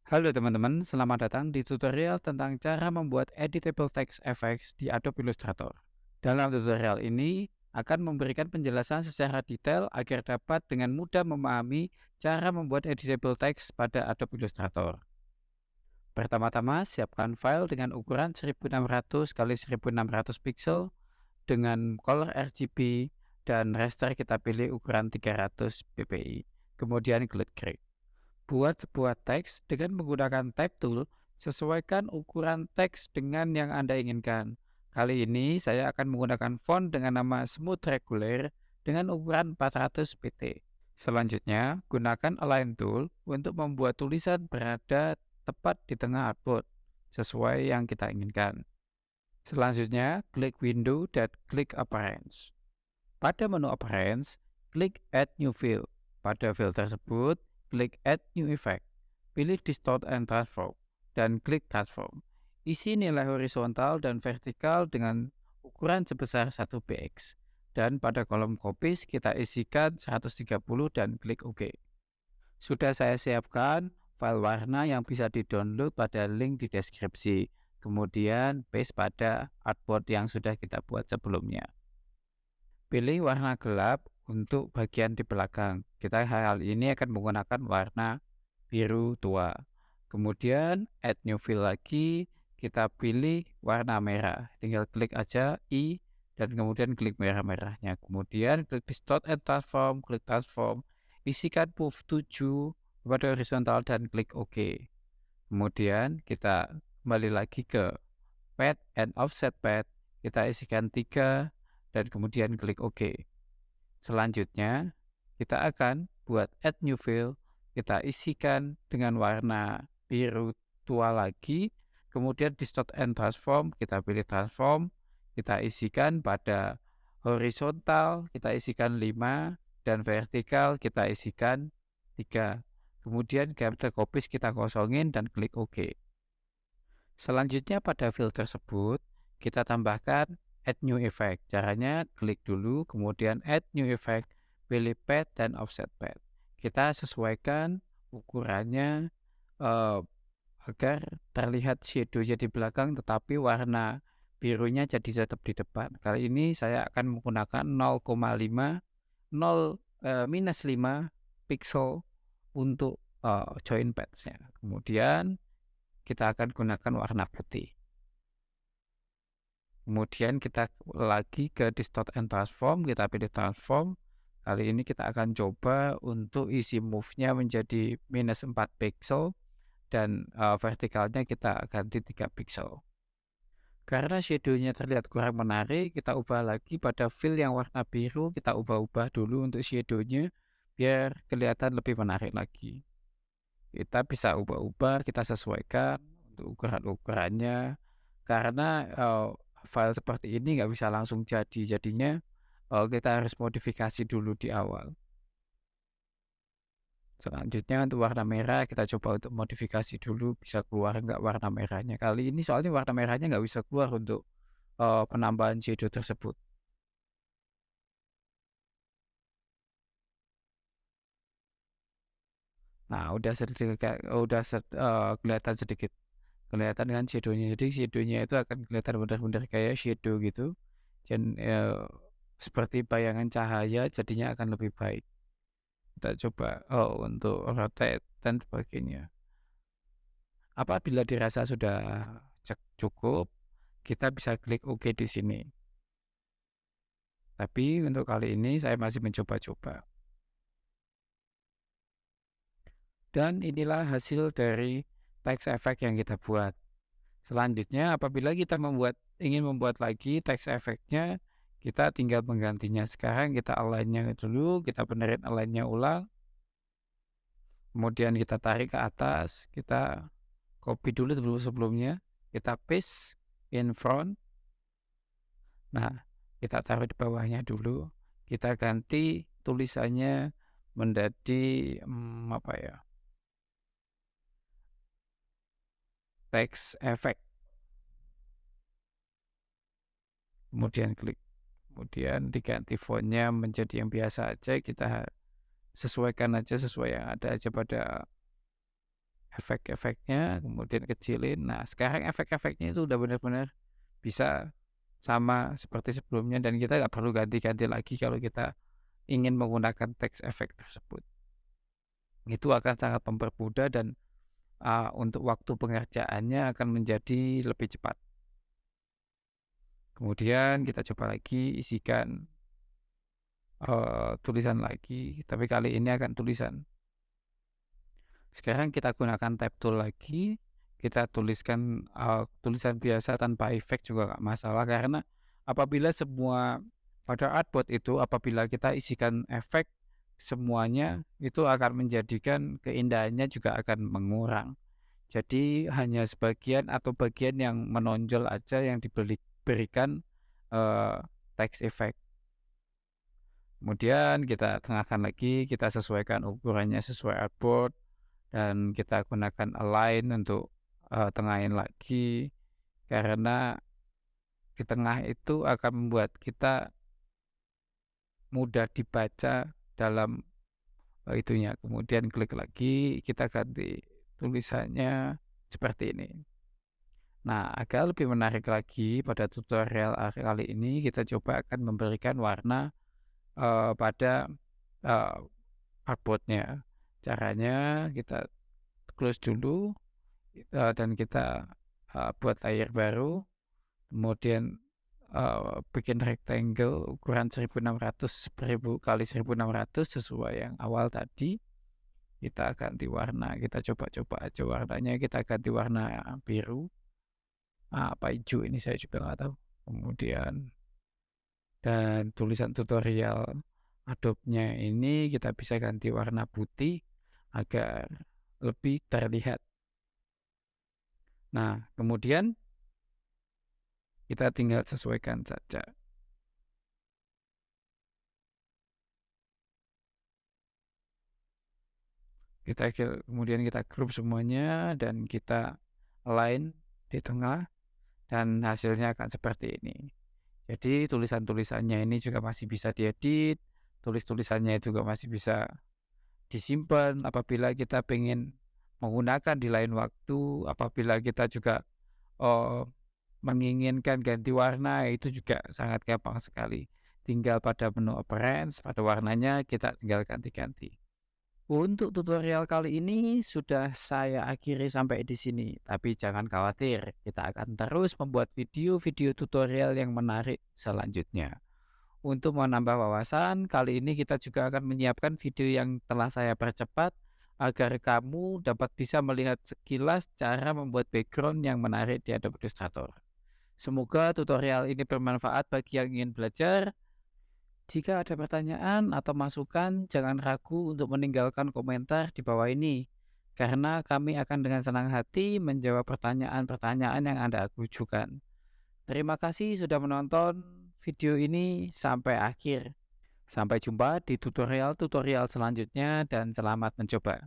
Halo teman-teman, selamat datang di tutorial tentang cara membuat editable text effects di Adobe Illustrator. Dalam tutorial ini akan memberikan penjelasan secara detail agar dapat dengan mudah memahami cara membuat editable text pada Adobe Illustrator. Pertama-tama, siapkan file dengan ukuran 1600 x 1600 pixel dengan color RGB dan raster kita pilih ukuran 300 ppi. Kemudian klik Create. Buat sebuah teks dengan menggunakan Type Tool, sesuaikan ukuran teks dengan yang Anda inginkan. Kali ini saya akan menggunakan font dengan nama Smooth Regular dengan ukuran 400 pt. Selanjutnya, gunakan Align Tool untuk membuat tulisan berada tepat di tengah artboard, sesuai yang kita inginkan. Selanjutnya, klik Window dan klik Appearance. Pada menu Appearance, klik Add New Fill. Pada fill tersebut, klik Add New Effect. Pilih Distort and Transform dan klik Transform. Isi nilai horizontal dan vertikal dengan ukuran sebesar 1px. Dan pada kolom copies kita isikan 130 dan klik OK. Sudah saya siapkan file warna yang bisa di-download pada link di deskripsi. Kemudian paste pada artboard yang sudah kita buat sebelumnya. Pilih warna gelap untuk bagian di belakang. Kita hal ini akan menggunakan warna biru tua. Kemudian add new fill lagi, kita pilih warna merah. Tinggal klik aja I dan kemudian klik merah-merahnya. Kemudian klik distort and transform, klik transform. Isikan move 7 pada horizontal dan klik OK. Kemudian kita kembali lagi ke pad and offset pad. Kita isikan 3 dan kemudian klik OK. Selanjutnya, kita akan buat add new fill. Kita isikan dengan warna biru tua lagi. Kemudian distort and transform, kita pilih transform. Kita isikan pada horizontal, kita isikan 5. Dan vertikal, kita isikan 3. Kemudian character copies kita kosongin dan klik OK. Selanjutnya pada fill tersebut, kita tambahkan Add New Effect. Caranya klik dulu, kemudian Add New Effect, pilih Pad dan Offset Pad. Kita sesuaikan ukurannya agar terlihat shadow-nya di belakang, tetapi warna birunya jadi tetap di depan. Kali ini saya akan menggunakan 0,5 minus 5 pixel untuk join pads-nya. Kemudian kita akan gunakan warna putih. Kemudian kita lagi ke distort and transform, kita pilih transform. Kali ini kita akan coba untuk isi move-nya menjadi minus 4 pixel dan vertikalnya kita ganti 3 pixel. Karena shadow-nya terlihat kurang menarik, kita ubah lagi pada fill yang warna biru, kita ubah-ubah dulu untuk shadow-nya biar kelihatan lebih menarik lagi. Kita bisa ubah-ubah, kita sesuaikan untuk ukuran-ukurannya. Karena file seperti ini nggak bisa langsung jadinya kita harus modifikasi dulu di awal. Selanjutnya untuk warna merah kita coba untuk modifikasi dulu, bisa keluar nggak warna merahnya. Kali ini soalnya warna merahnya nggak bisa keluar untuk penambahan shadow tersebut. Nah, udah kelihatan sedikit kelihatan kan shadow-nya. Jadi shadow-nya itu akan kelihatan benar-benar kayak shadow gitu. Dan seperti bayangan cahaya, jadinya akan lebih baik. Kita coba untuk rotate dan sebagainya. Apabila dirasa sudah cukup, kita bisa klik OK di sini. Tapi untuk kali ini saya masih mencoba-coba. Dan inilah hasil dari text effect yang kita buat. Selanjutnya apabila kita ingin membuat lagi text effect-nya, kita tinggal menggantinya. Sekarang kita align-nya dulu, kita benerin align-nya ulang. Kemudian kita tarik ke atas, kita copy dulu sebelumnya, kita paste in front. Nah, kita taruh di bawahnya dulu, kita ganti tulisannya menjadi text effect. Kemudian klik, kemudian diganti fontnya menjadi yang biasa aja, kita sesuaikan aja sesuai yang ada aja pada efek-efeknya, kemudian kecilin. Nah, sekarang efek-efeknya itu udah benar-benar bisa sama seperti sebelumnya dan kita nggak perlu ganti-ganti lagi kalau kita ingin menggunakan text effect tersebut. Itu akan sangat mempermudah dan untuk waktu pengerjaannya akan menjadi lebih cepat. Kemudian kita coba lagi isikan tulisan lagi, tapi kali ini akan tulisan. Sekarang kita gunakan tab tool lagi, kita tuliskan tulisan biasa tanpa efek juga nggak masalah karena apabila semua pada artboard itu apabila kita isikan efek semuanya itu akan menjadikan keindahannya juga akan mengurang. Jadi hanya sebagian atau bagian yang menonjol aja yang diberikan text effect. Kemudian kita tengahkan lagi, kita sesuaikan ukurannya sesuai artboard dan kita gunakan align untuk tengahin lagi karena di tengah itu akan membuat kita mudah dibaca dalam itunya. Kemudian klik lagi, kita ganti tulisannya seperti ini. Nah, agar lebih menarik lagi pada tutorial kali ini kita coba akan memberikan warna pada artboardnya. Caranya kita close dulu dan kita buat layer baru, kemudian bikin rectangle ukuran 1600 kali 1600 sesuai yang awal tadi. Kita ganti warna, kita coba-coba aja warnanya, kita ganti warna biru, apa hijau ini saya juga nggak tahu. Kemudian dan tulisan tutorial Adobe-nya ini kita bisa ganti warna putih agar lebih terlihat. Nah, kemudian kita tinggal sesuaikan saja. Kemudian kita group semuanya dan kita align di tengah dan hasilnya akan seperti ini. Jadi tulisan-tulisannya ini juga masih bisa diedit, tulisannya juga masih bisa disimpan apabila kita ingin menggunakan di lain waktu, apabila kita juga menginginkan ganti warna itu juga sangat gampang sekali. Tinggal pada menu appearance, pada warnanya kita tinggal ganti-ganti. Untuk tutorial kali ini sudah saya akhiri sampai di sini, tapi jangan khawatir, kita akan terus membuat video-video tutorial yang menarik selanjutnya. Untuk menambah wawasan, kali ini kita juga akan menyiapkan video yang telah saya percepat agar kamu dapat bisa melihat sekilas cara membuat background yang menarik di Adobe Illustrator. Semoga tutorial ini bermanfaat bagi yang ingin belajar. Jika ada pertanyaan atau masukan, jangan ragu untuk meninggalkan komentar di bawah ini, karena kami akan dengan senang hati menjawab pertanyaan-pertanyaan yang Anda ajukan. Terima kasih sudah menonton video ini sampai akhir. Sampai jumpa di tutorial-tutorial selanjutnya dan selamat mencoba.